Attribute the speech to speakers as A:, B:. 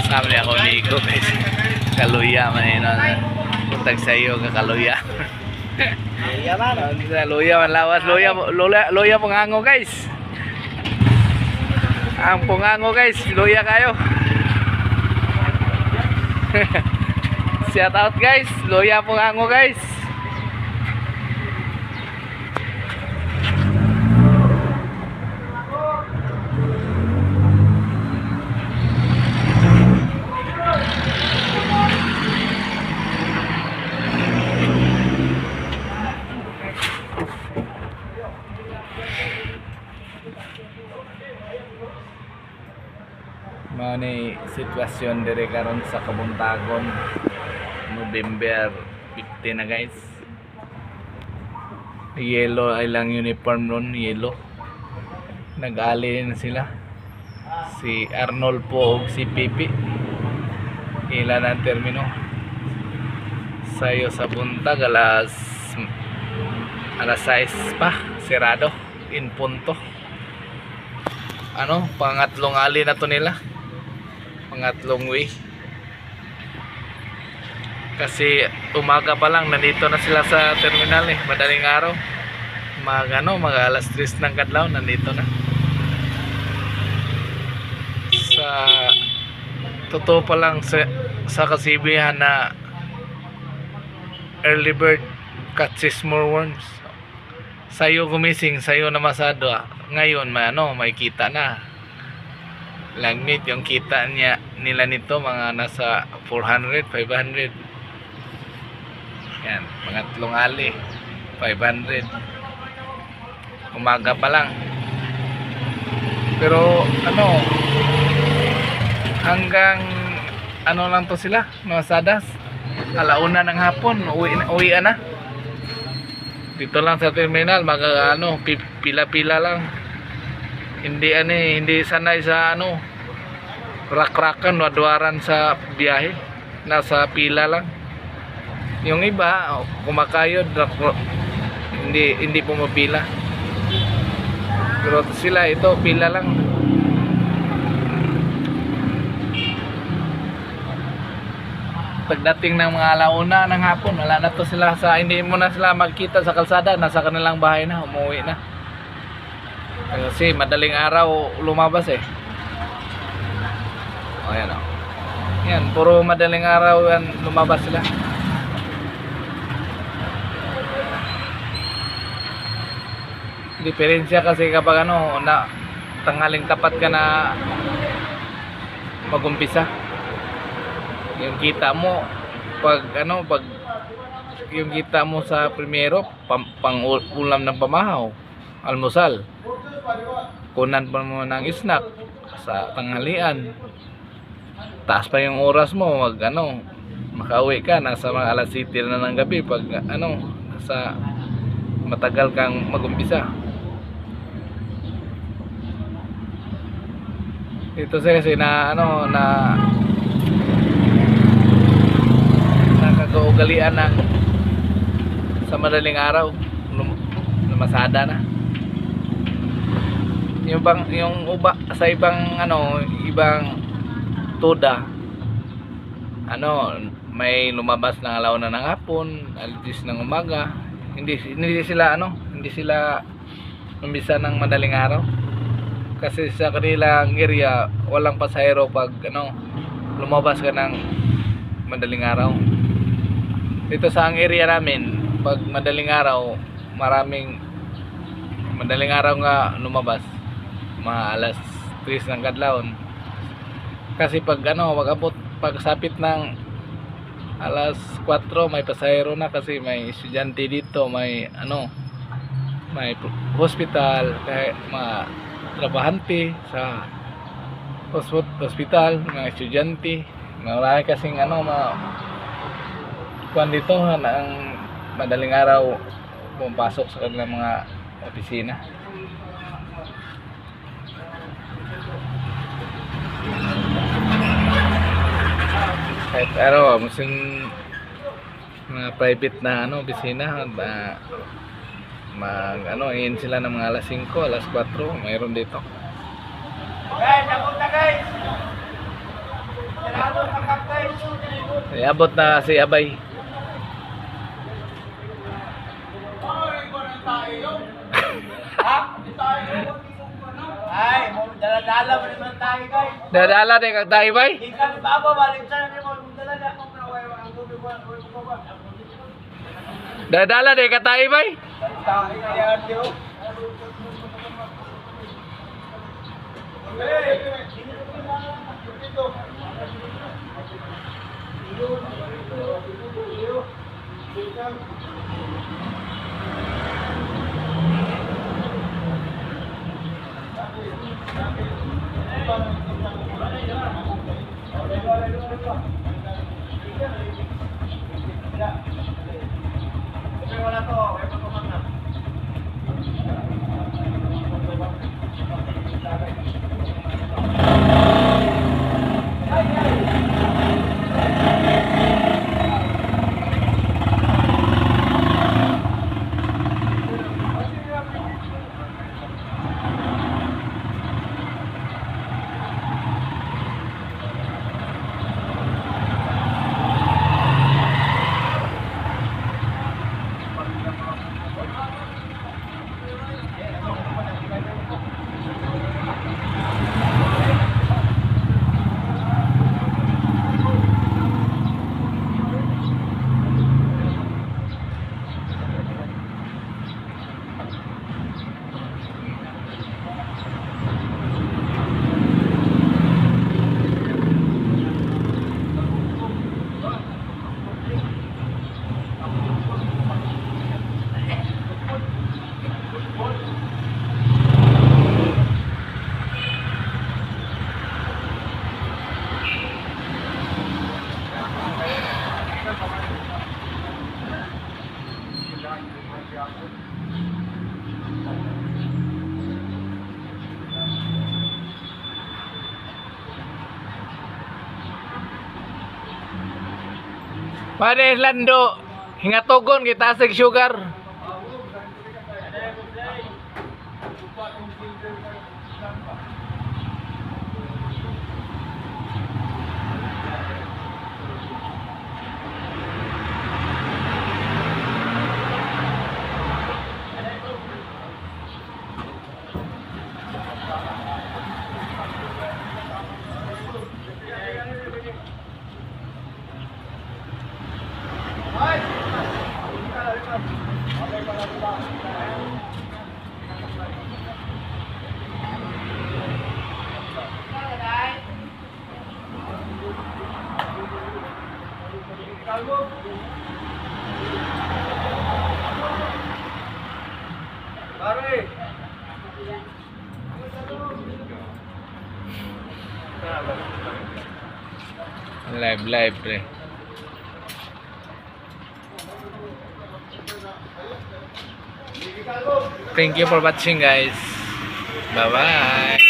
A: Kami ako ni Iko guys. Kaluya man yun. Puntag sa iyo ka kaluya.
B: Iya man.
A: Luya man lawas. Luya pungango guys. Ang pungango guys. Luya kayo. Shout out guys. Luya pungango guys. Mao ni sitwasyon dire karon sa Kabuntagon November 15 na guys. Yellow ay lang uniform nun, yellow. Nag-ali na sila. Si Arnold po o si Pipi. Ilan ang termino. Sayo sa buntag alas 6 pa, sirado in punto. Ano, pangatlong ali na to nila. Pangatlong way. Kasi umaga pa lang nandito na sila sa terminal madaling araw. Mag alas 3 ng kadlaw nandito na. Sa totoo pa lang sa kasibihan na early bird catches more worms. Sayo gumising, sayo namasado. Ngayon may kita na. Langit yung kita nila nito mga nasa 400, 500. Yan, pangatlong ali 500. Umaga pa lang. Pero hanggang lang to sila, masadas. Alauna ng hapon, uwi na. Dito lang sa terminal, pila-pila lang. Hindi sanay sa rak-rakan, wadwaran sa biyahe. Nasa pila lang. Yung iba, kumakayod, hindi pumapila. Pero sila, ito, pila lang. Pagdating ng mga alauna ng hapon, wala na to sila hindi mo na sila magkita sa kalsada, nasa kanilang bahay na, umuwi na. Kasi madaling araw lumabas ayan yan, puro madaling araw yan lumabas sila. Diferensya kasi kapag na tanghaling tapat ka na magumpisa, yung kita mo pag yung kita mo sa primero pang ulam ng pamahaw, almusal, kunan pa mo ng snack sa tanghalian, taas pa yung oras mo makauwi ka nasa mga alas 7 na ng gabi pag sa matagal kang magumpisa. Ito kasi nakakaugalian ng sa madaling araw lumasada na. Yung uba sa ibang tuda may lumabas ng alauna ng hapon, alas 10 ng umaga. Hindi sila umbisa ng madaling araw. Kasi sa kanilang area walang pasahero pag lumabas ka ng madaling araw. Dito sa area namin pag madaling araw, maraming madaling araw nga lumabas, mga alas 3 ng kadlawon. Kasi pag pagsapit ng alas 4 may pasahero na, kasi may estudyante dito, may hospital, kaya mga trabahante sa hospital, mga estudyante, marami kasing kuan dito ang madaling araw pumapasok sa kanilang mga opisina. Kahit mga private na opisina, iin sila ng mga alas 5, alas 4, mayroon dito. Abot na si Abay.
B: Ay, dala-dala mo naman tayo, guys.
A: Dadala din kag tayo bay.
B: Ikan baba, balik sa natin mo dala.
A: Dadala din kag tayo bay.
B: Tayo na yan, Tio. Wala to, wala to kumangap.
A: Pare Lando, hingatogon kita sig sugar. Live pre. Thank you for watching guys. Bye bye.